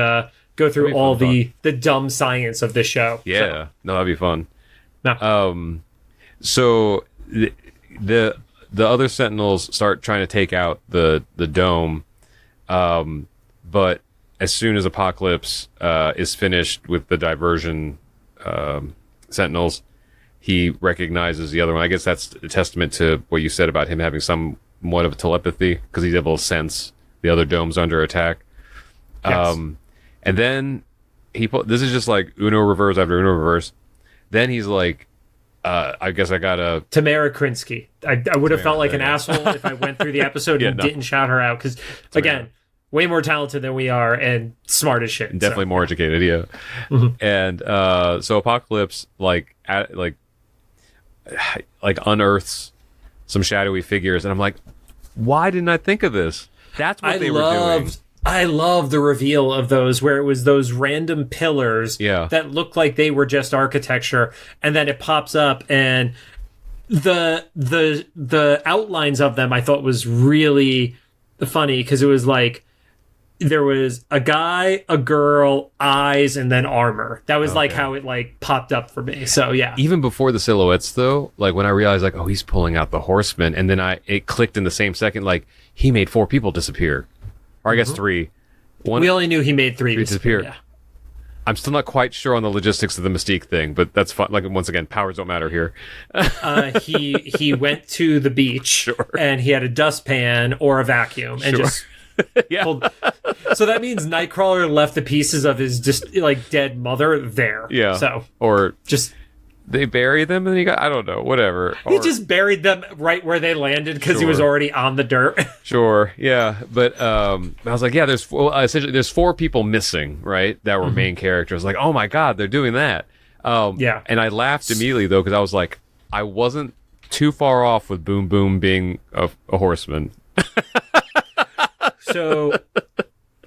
go through all the dumb science of the show. Yeah, no, that'd be fun. No. So the other Sentinels start trying to take out the dome, but as soon as Apocalypse is finished with the diversion Sentinels, he recognizes the other one. I guess that's a testament to what you said about him having somewhat of a telepathy, because he's able to sense the other domes under attack. Yes. And then this is just like Uno reverse after Uno reverse. Then he's like, I guess I gotta... Tamara Krinsky. I would have felt like an asshole if I went through the episode and didn't shout her out. Because, again, way more talented than we are and smart as shit. And definitely more educated, yeah. Mm-hmm. And so Apocalypse, unearths some shadowy figures. And I'm like, why didn't I think of this? That's what they were doing. I love the reveal of those, where it was those random pillars that looked like they were just architecture, and then it pops up, and the outlines of them I thought was really funny, because it was like there was a guy, a girl, eyes, and then armor. That was like how it like popped up for me. So yeah. Even before the silhouettes though, like when I realized like, oh, he's pulling out the horseman, and then it clicked in the same second, like he made 4 people disappear. Or I guess 3. We only knew he made 3 disappear. Yeah. I'm still not quite sure on the logistics of the Mystique thing, but that's fun. Like, once again, powers don't matter here. He went to the beach and he had a dustpan or a vacuum and just pulled. So that means Nightcrawler left the pieces of his just like dead mother there. Yeah. So or just. They bury them and I don't know, whatever. He just buried them right where they landed because he was already on the dirt. Sure, yeah. But I was like, yeah, essentially there's 4 people missing, right? That were main characters. Like, oh my God, they're doing that. And I laughed immediately though, because I was like, I wasn't too far off with Boom Boom being a horseman. So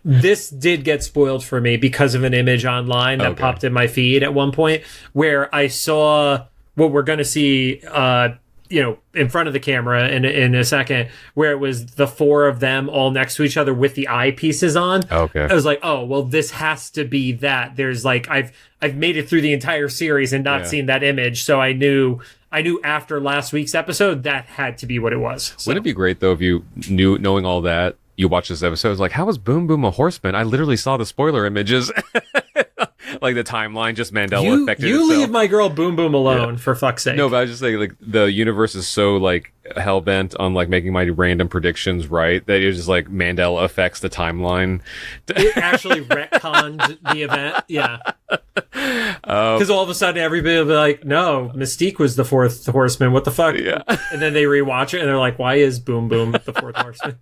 this did get spoiled for me because of an image online that popped in my feed at one point, where I saw what we're going to see, in front of the camera in a second, where it was the 4 of them all next to each other with the eyepieces on. Okay. I was like, oh, well, this has to be that. There's like, I've made it through the entire series and not seen that image. So I knew after last week's episode, that had to be what it was. So. Wouldn't it be great though, if you knowing all that, you watch this episode, it's like, how is Boom Boom a horseman? I literally saw the spoiler images. Like the timeline just Mandela affected itself. You leave my girl Boom Boom alone, for fuck's sake. No, but I was just saying, like, the universe is so, like, hell-bent on, like, making my random predictions right, that it just, like, Mandela affects the timeline. It actually retconned the event, yeah. Because all of a sudden everybody will be like, no, Mystique was the 4th horseman, what the fuck? Yeah. And then they rewatch it and they're like, why is Boom Boom the 4th horseman?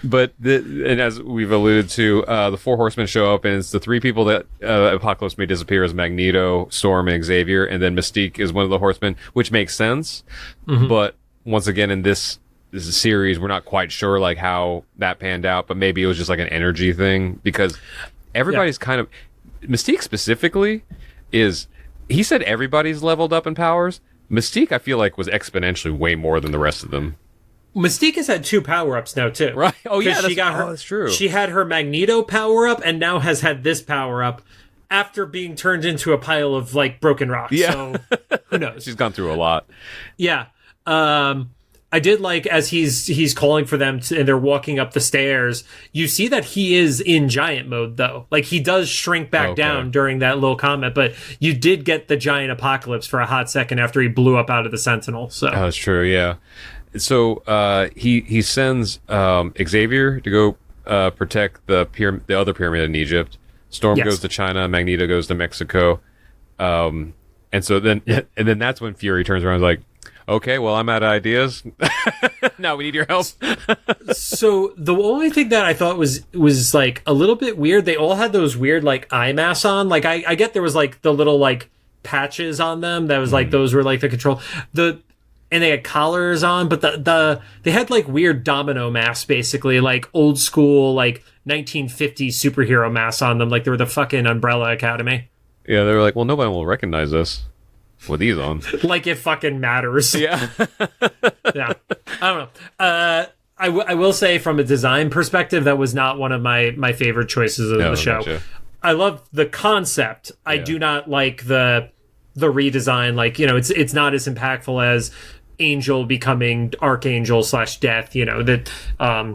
But and as we've alluded to, the 4 horsemen show up, and it's the 3 people that Apocalypse made disappear as Magneto, Storm, and Xavier, and then Mystique is one of the horsemen, which makes sense. Mm-hmm. But once again, in this series, we're not quite sure like how that panned out, but maybe it was just like an energy thing, because everybody's kind of... Mystique specifically he said everybody's leveled up in powers. Mystique, I feel like, was exponentially way more than the rest of them. Mystique has had 2 power-ups now, too. Right. Oh, yeah, that's true. She had her Magneto power-up and now has had this power-up. after being turned into a pile of like broken rocks. Yeah. So who knows? She's gone through a lot. Yeah. I did like as he's calling for them and they're walking up the stairs, you see that he is in giant mode though. Like he does shrink back down during that little comment, but you did get the giant apocalypse for a hot second after he blew up out of the Sentinel. So that's true, yeah. So he sends Xavier to go protect the other pyramid in Egypt. Storm goes to China, Magneto goes to Mexico. And then that's when Fury turns around and is like, okay, well, I'm out of ideas. Now we need your help. So the only thing that I thought was like a little bit weird, they all had those weird like eye masks on. Like I get there was like the little like patches on them that was like those were like the control. And they had collars on, but they had like weird domino masks, basically like old school like 1950s superhero masks on them, like they were the fucking Umbrella Academy. Yeah, they were like, well, nobody will recognize us with these on. Like it fucking matters. Yeah. Yeah. I don't know. I will say from a design perspective, that was not one of my favorite choices of the show. Gotcha. I love the concept. I do not like the redesign. Like, you know, it's not as impactful as Angel becoming Archangel / Death, you know, that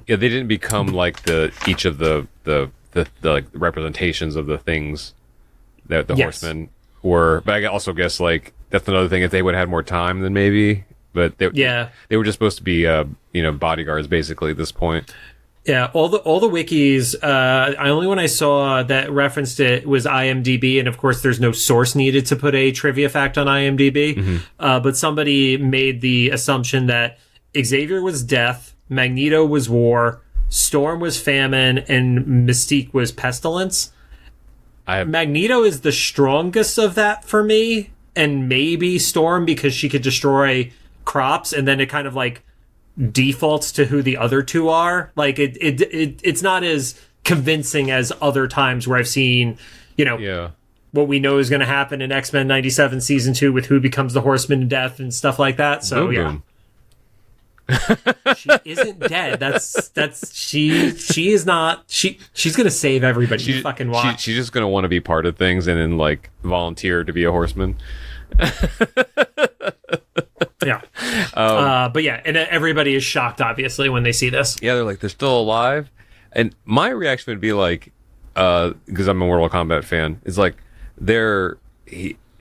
they didn't become like each of the like representations of the things that the Horsemen were. But I also guess like that's another thing, if they would have had more time then maybe, but they were just supposed to be bodyguards basically at this point. Yeah, all the wikis. Only one I saw that referenced it was IMDb, and of course, there's no source needed to put a trivia fact on IMDb. Mm-hmm. But somebody made the assumption that Xavier was death, Magneto was war, Storm was famine, and Mystique was pestilence. Magneto is the strongest of that for me, and maybe Storm because she could destroy crops, and then it kind of like defaults to who the other two are. Like it's not as convincing as other times where I've seen, what we know is going to happen in X-Men 97 season 2 with who becomes the Horseman of Death and stuff like that. So boom. She isn't dead. She is not. She's going to save everybody. You fucking watch. She's just going to want to be part of things and then like volunteer to be a horseman. Yeah. But yeah, and everybody is shocked, obviously, when they see this. Yeah, they're like, they're still alive. And my reaction would be like, because I'm a Mortal Kombat fan, is like, they're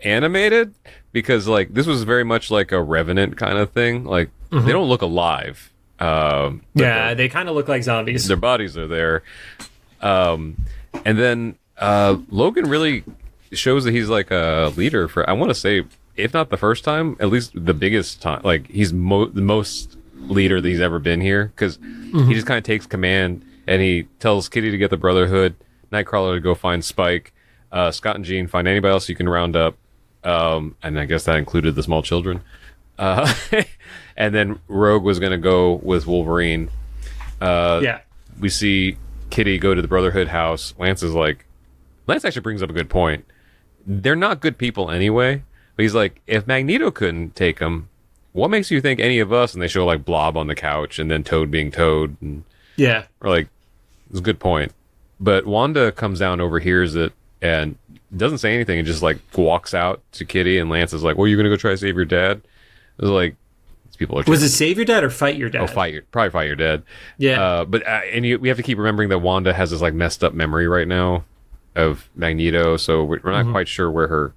animated? Because like, this was very much like a Revenant kind of thing. Like, they don't look alive. They kind of look like zombies. Their bodies are there. And then Logan really shows that he's like a leader for, I want to say, if not the first time, at least the biggest time. Like he's the most leader that he's ever been here, because he just kind of takes command and he tells Kitty to get the Brotherhood, Nightcrawler to go find Spike, Scott and Jean find anybody else you can round up, and I guess that included the small children. And then Rogue was going to go with Wolverine. We see Kitty go to the Brotherhood house. Lance actually brings up a good point. They're not good people anyway. But he's like, if Magneto couldn't take them, what makes you think any of us? And they show like Blob on the couch and then Toad being Toad. And we're like, it's a good point. But Wanda comes down, overhears it, and doesn't say anything and just like walks out to Kitty. And Lance is like, well, you're going to go try to save your dad? It was like, these people are. Was it save your dad or fight your dad? Oh, probably fight your dad. Yeah. We have to keep remembering that Wanda has this like messed up memory right now of Magneto. So we're not quite sure where her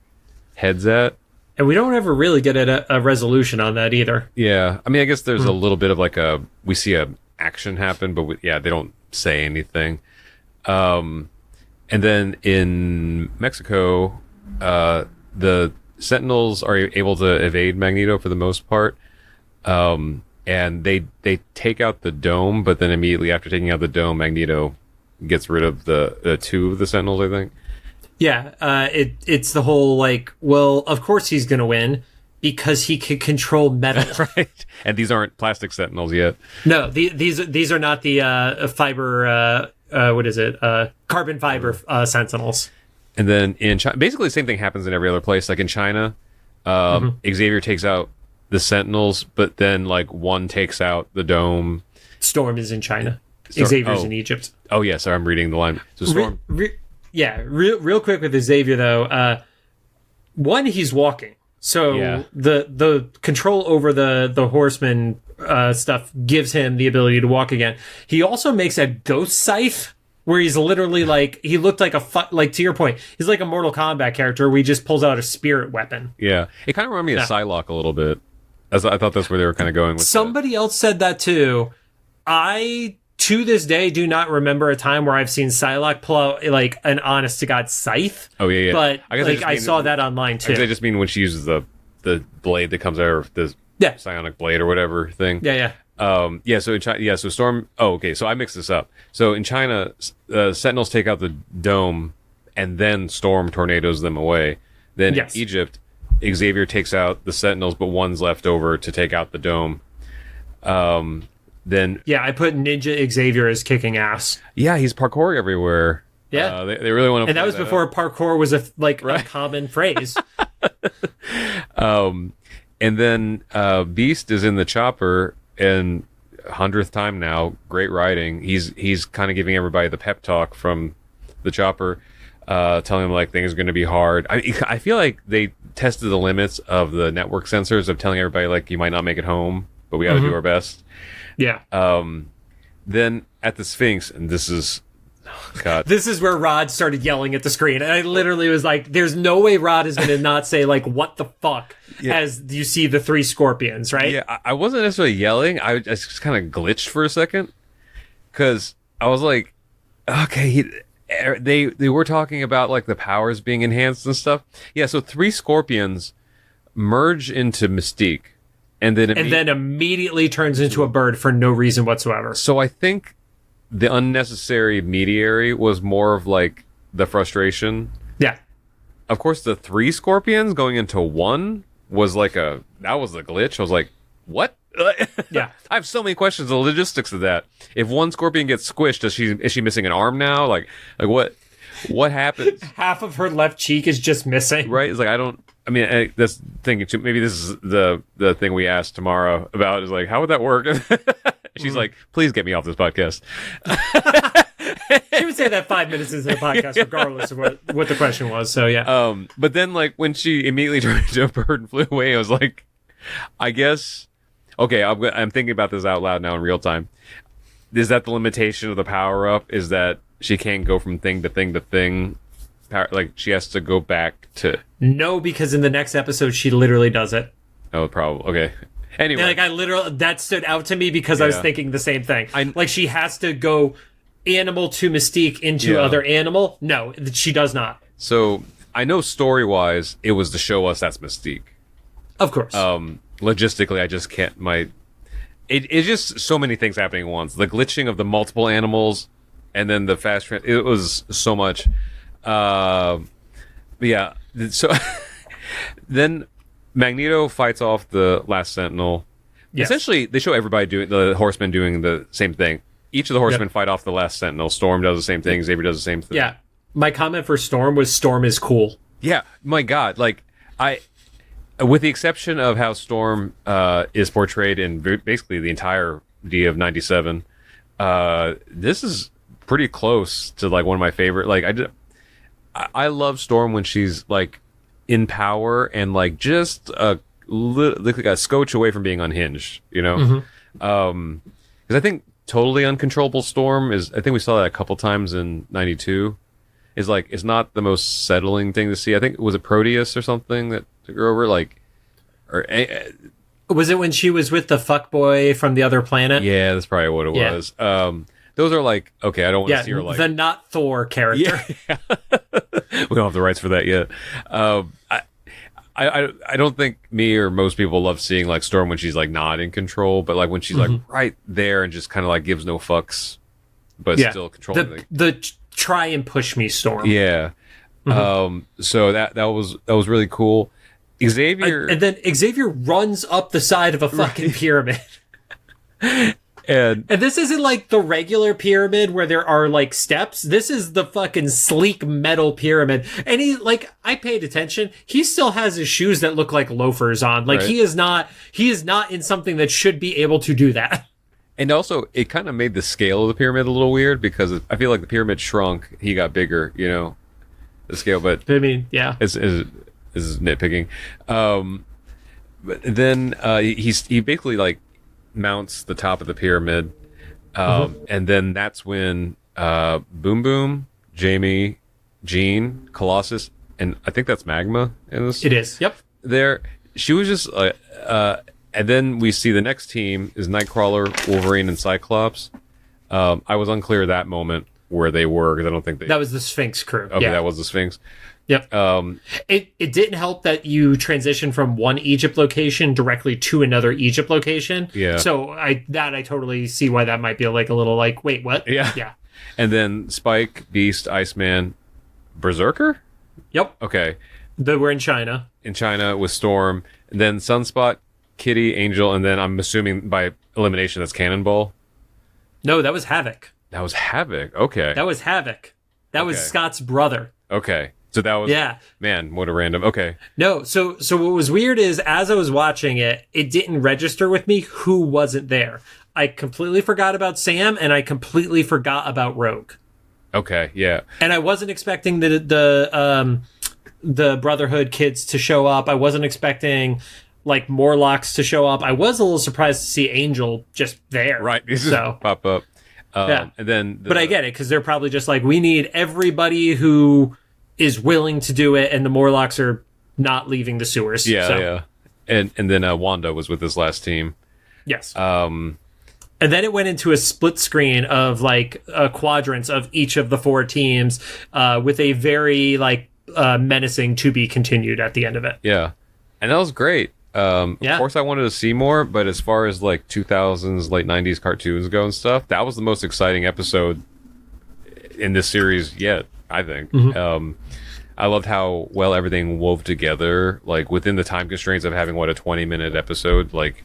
head's at. And we don't ever really get a resolution on that either. Yeah. I mean, I guess there's a little bit of like we see a action happen, but they don't say anything. And then in Mexico, the Sentinels are able to evade Magneto for the most part. And they take out the dome, but then immediately after taking out the dome, Magneto gets rid of the two of the Sentinels, I think. Yeah, it's the whole like, well, of course he's going to win because he can control metal. Right. And these aren't plastic Sentinels yet. No, these are not the fiber, carbon fiber Sentinels. And then in China, basically the same thing happens in every other place. Like in China, Xavier takes out the Sentinels, but then like one takes out the dome. Storm is in China. Xavier's in Egypt. Oh, yeah, sorry, I'm reading the line. So Storm... Yeah, real quick with Xavier though. One, he's walking, so the control over the horseman stuff gives him the ability to walk again. He also makes a ghost scythe where he's literally like, he looked like like, to your point, he's like a Mortal Kombat character where he just pulls out a spirit weapon. Yeah, it kind of reminded me of Psylocke a little bit. I thought that's where they were kind of going with. Somebody else said that too. I, to this day, do not remember a time where I've seen Psylocke pull out like an honest to god scythe. Oh yeah. But I guess I saw that online too. I just mean when she uses the blade that comes out of the psionic blade or whatever thing. Yeah. So in China, so Storm. Oh, okay. So I mixed this up. So in China, Sentinels take out the dome, and then Storm tornadoes them away. Then in Egypt, Xavier takes out the Sentinels, but one's left over to take out the dome. Then I put Ninja Xavier as kicking ass. Yeah, he's parkour everywhere. Yeah, they really want to. And that was before parkour was a common phrase. And then Beast is in the chopper, and 100th time now, great writing. He's kind of giving everybody the pep talk from the chopper, telling them like things are going to be hard. I feel like they tested the limits of the network sensors of telling everybody like you might not make it home, but we got to do our best. Yeah. Then at the Sphinx, and this is. God. This is where Rod started yelling at the screen. And I literally was like, there's no way Rod is going to not say, like, what the fuck, as you see the 3 scorpions, right? Yeah, I wasn't necessarily yelling. I just kind of glitched for a second. Because I was like, okay, they were talking about, like, the powers being enhanced and stuff. Yeah, so 3 scorpions merge into Mystique. And then immediately turns into a bird for no reason whatsoever. So I think the unnecessary mediary was more of like the frustration. Yeah. Of course, the 3 scorpions going into 1 was like that was the glitch. I was like, what? Yeah. I have so many questions. The logistics of that. If 1 scorpion gets squished, is she missing an arm now? Like what happens? Half of her left cheek is just missing. Right? It's like, this thing, maybe this is the thing we asked tomorrow about is like, how would that work? She's like, please get me off this podcast. She would say that 5 minutes into the podcast, regardless of what the question was. So, yeah. But then, like, when she immediately turned into a bird and flew away, I was like, I guess, okay, I'm thinking about this out loud now in real time. Is that the limitation of the power-up? Is that she can't go from thing to thing to thing? Like, she has to go back to... No, because in the next episode, she literally does it. Oh, probably. Okay. Anyway. That stood out to me because I was thinking the same thing. Like, she has to go animal to Mystique into other animal. No, she does not. So, I know story-wise, it was to show us that's Mystique. Of course. Logistically, I just can't... It's just so many things happening at once. The glitching of the multiple animals, and then the fast... It was so much... yeah. So then Magneto fights off the last Sentinel. Yes. Essentially, they show everybody doing the horsemen doing the same thing. Each of the horsemen fight off the last Sentinel. Storm does the same thing. Xavier does the same thing. Yeah. My comment for Storm was Storm is cool. Yeah. My God. Like, with the exception of how Storm is portrayed in basically the entirety of 97, this is pretty close to like one of my favorite. Like, I love Storm when she's like in power and like just like a scotch away from being unhinged, you know? Because I think totally uncontrollable Storm is, I think we saw that a couple times in 92, is like, it's not the most settling thing to see. I think, was it Proteus or something that took her over? Like, was it when she was with the fuckboy from the other planet? Yeah, that's probably what it was. Those are like, okay, I don't want to see her like... the not Thor character. Yeah. We don't have the rights for that yet. I don't think me or most people love seeing like Storm when she's like not in control, but like when she's like right there and just kind of like gives no fucks, but still controlling the try and push me Storm. Yeah. So that was really cool. Xavier... and then Xavier runs up the side of a fucking pyramid. And this isn't like the regular pyramid where there are like steps. This is the fucking sleek metal pyramid. And I paid attention. He still has his shoes that look like loafers on. Like, right. He is not in something that should be able to do that. And also, it kind of made the scale of the pyramid a little weird because I feel like the pyramid shrunk, he got bigger, the scale. But I mean, yeah, is nitpicking. But then he basically like mounts the top of the pyramid, and then that's when Boom Boom, Jamie, Jean, Colossus, and I think that's Magma in this. It is. Yep. There, she was just and then we see the next team is Nightcrawler, Wolverine, and Cyclops. I was unclear at that moment where they were because I don't think that was the Sphinx crew. Okay, that was the Sphinx. Yep. It didn't help that you transitioned from one Egypt location directly to another Egypt location. Yeah. So I totally see why that might be like a little like, wait, what? Yeah. Yeah. And then Spike, Beast, Iceman, Berserker? Yep. Okay. We're in China. In China with Storm. And then Sunspot, Kitty, Angel, and then I'm assuming by elimination that's Cannonball. No, that was Havoc. That was Havoc. Okay. That was Havoc. That was Scott's brother. Okay. So that was, man, what a random, okay. No, so what was weird is as I was watching it, it didn't register with me who wasn't there. I completely forgot about Sam, and I completely forgot about Rogue. Okay, yeah. And I wasn't expecting the Brotherhood kids to show up. I wasn't expecting, like, Morlocks to show up. I was a little surprised to see Angel just there. Right, so pop up. Yeah. And then but I get it, because they're probably just like, we need everybody who is willing to do it, and the Morlocks are not leaving the sewers. Yeah. And then Wanda was with this last team. Yes. And then it went into a split screen of like quadrants of each of the four teams with a very like menacing to be continued at the end of it. Yeah. And that was great. Of course I wanted to see more, but as far as like 2000s, late 90s cartoons go and stuff, that was the most exciting episode in this series yet, I think. I loved how well everything wove together, like within the time constraints of having a 20-minute episode. Like,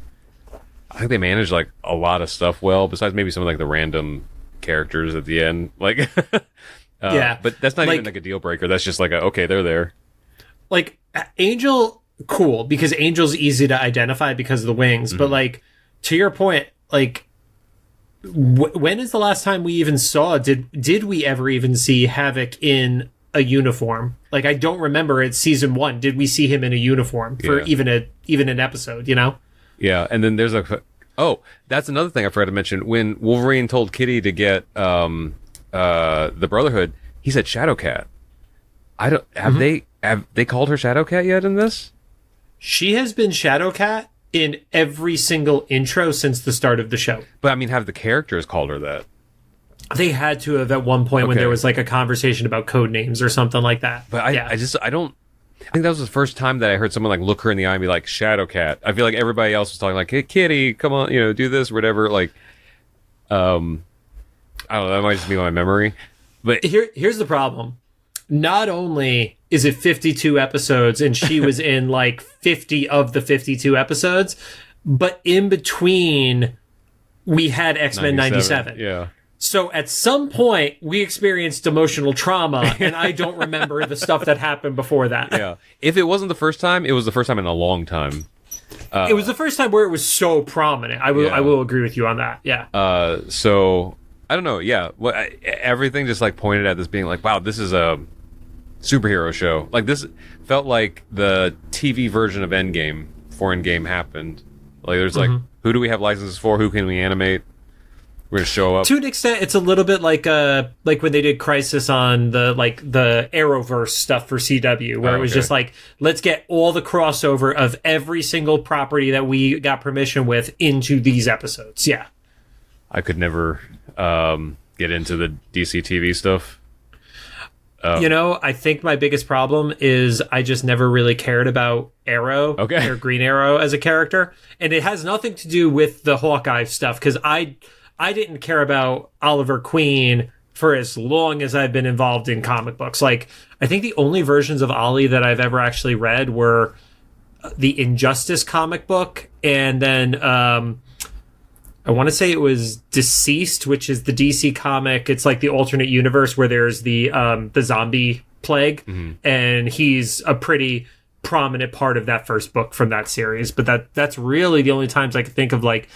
I think they managed like a lot of stuff well, besides maybe some of like the random characters at the end. Like, but that's not even like a deal breaker. That's just like okay, they're there. Like Angel, cool, because Angel's easy to identify because of the wings. But like to your point, like when is the last time we even saw? Did we ever even see Havoc in a uniform? Like, I don't remember. It's season 1. Did we see him in a uniform for even an episode? You know? Yeah, and then there's that's another thing I forgot to mention. When Wolverine told Kitty to get the Brotherhood, he said Shadowcat. Have they called her Shadowcat yet in this? She has been Shadowcat in every single intro since the start of the show. But I mean, have the characters called her that? They had to have at one point when there was like a conversation about code names or something like that. But I think that was the first time that I heard someone like look her in the eye and be like Shadowcat. I feel like everybody else was talking like, "Hey, Kitty, come on, do this, or whatever." Like, I don't know. That might just be my memory. But here's the problem. Not only is it 52 episodes and she was in like 50 of the 52 episodes, but in between we had X-Men 97. Yeah. So at some point we experienced emotional trauma, and I don't remember the stuff that happened before that. Yeah. If it wasn't the first time, it was the first time in a long time. It was the first time where it was so prominent. I will agree with you on that. Yeah. So I don't know. Yeah. Well, everything just like pointed at this being like, wow, this is a superhero show. Like, this felt like the TV version of Endgame before Endgame happened. Like, there's like, who do we have licenses for? Who can we animate? We're gonna show up. To an extent, it's a little bit like when they did Crisis on the Arrowverse stuff for CW, where it was just like, let's get all the crossover of every single property that we got permission with into these episodes. Yeah. I could never get into the DC TV stuff. I think my biggest problem is I just never really cared about Arrow or Green Arrow as a character. And it has nothing to do with the Hawkeye stuff, because I didn't care about Oliver Queen for as long as I've been involved in comic books. Like, I think the only versions of Ollie that I've ever actually read were the Injustice comic book, and then I want to say it was Deceased, which is the DC comic. It's like the alternate universe where there's the zombie plague, and he's a pretty prominent part of that first book from that series. But that's really the only times I can think of like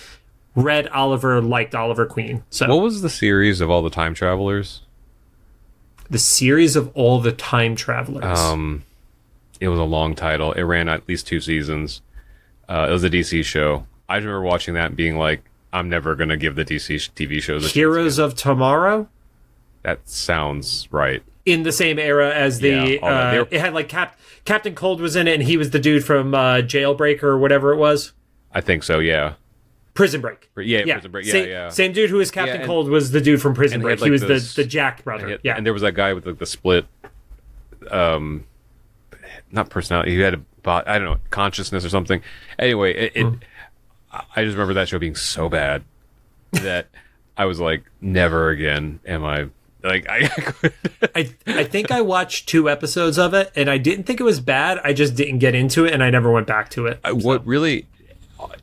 read Oliver, liked Oliver Queen. So what was the series of all the time travelers? The series of all the time travelers. It was a long title. It ran at least 2 seasons. It was a DC show. I remember watching that and being like, I'm never going to give the DC TV shows a Heroes of Tomorrow? That sounds right. In the same era as the... it had like Captain Cold was in it, and he was the dude from Jailbreak or whatever it was. I think so, yeah. Prison Break. Yeah, Prison Break. Yeah. Same dude who was Captain Cold was the dude from Prison Break. He was the Jack brother. And there was that guy with like, the split... not personality. He had I don't know, consciousness or something. Anyway, I just remember that show being so bad that I was like, never again am I like I think I watched 2 episodes of it and I didn't think it was bad. I just didn't get into it and I never went back to it.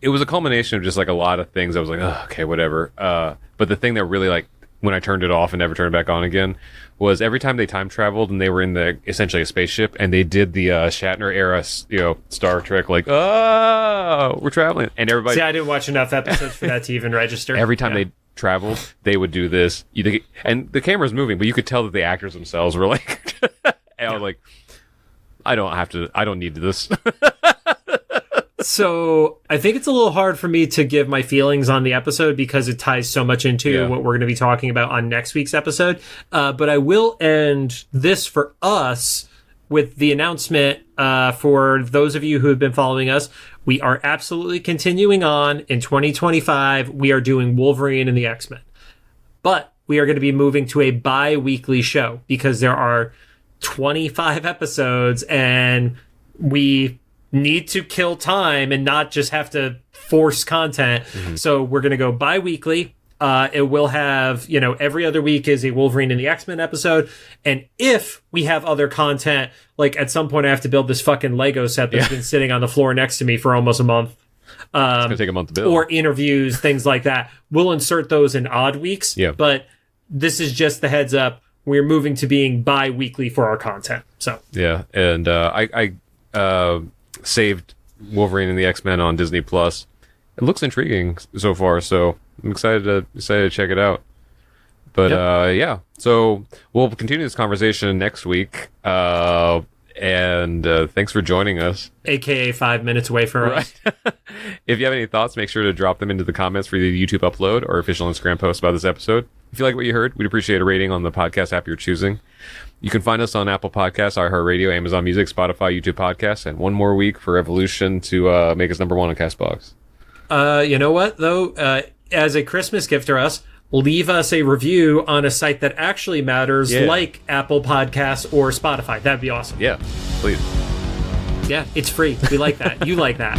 It was a culmination of just like a lot of things. I was like, oh, okay, whatever. But the thing that really like when I turned it off and never turned it back on again was every time they time traveled and they were in essentially a spaceship and they did the Shatner era, Star Trek, like, oh, we're traveling. And everybody... See, I didn't watch enough episodes for that to even register. Every time they traveled, they would do this. And the camera's moving, but you could tell that the actors themselves were like, and I was like, I don't need this. So I think it's a little hard for me to give my feelings on the episode because it ties so much into what we're going to be talking about on next week's episode. But I will end this for us with the announcement for those of you who have been following us. We are absolutely continuing on in 2025. We are doing Wolverine and the X-Men. But we are going to be moving to a bi-weekly show because there are 25 episodes and we need to kill time and not just have to force content. Mm-hmm. So we're going to go bi-weekly. It will have, every other week is a Wolverine and the X-Men episode. And if we have other content, like at some point I have to build this fucking Lego set that's been sitting on the floor next to me for almost a month. It's going to take a month to build. Or interviews, things like that. We'll insert those in odd weeks. Yeah. But this is just the heads up. We're moving to being bi-weekly for our content. So yeah. And I saved Wolverine and the X-Men on Disney Plus. It looks intriguing so far, so I'm excited to check it out. But so we'll continue this conversation next week. And thanks for joining us. AKA 5 minutes away from us. If you have any thoughts, make sure to drop them into the comments for the YouTube upload or official Instagram post about this episode. If you like what you heard, we'd appreciate a rating on the podcast app you're choosing. You can find us on Apple Podcasts, iHeartRadio, Amazon Music, Spotify, YouTube Podcasts, and one more week for Evolution to make us number 1 on CastBox. You know what, though? As a Christmas gift to us, leave us a review on a site that actually matters, like Apple Podcasts or Spotify. That'd be awesome. Yeah, please. Yeah, it's free. We like that. You like that.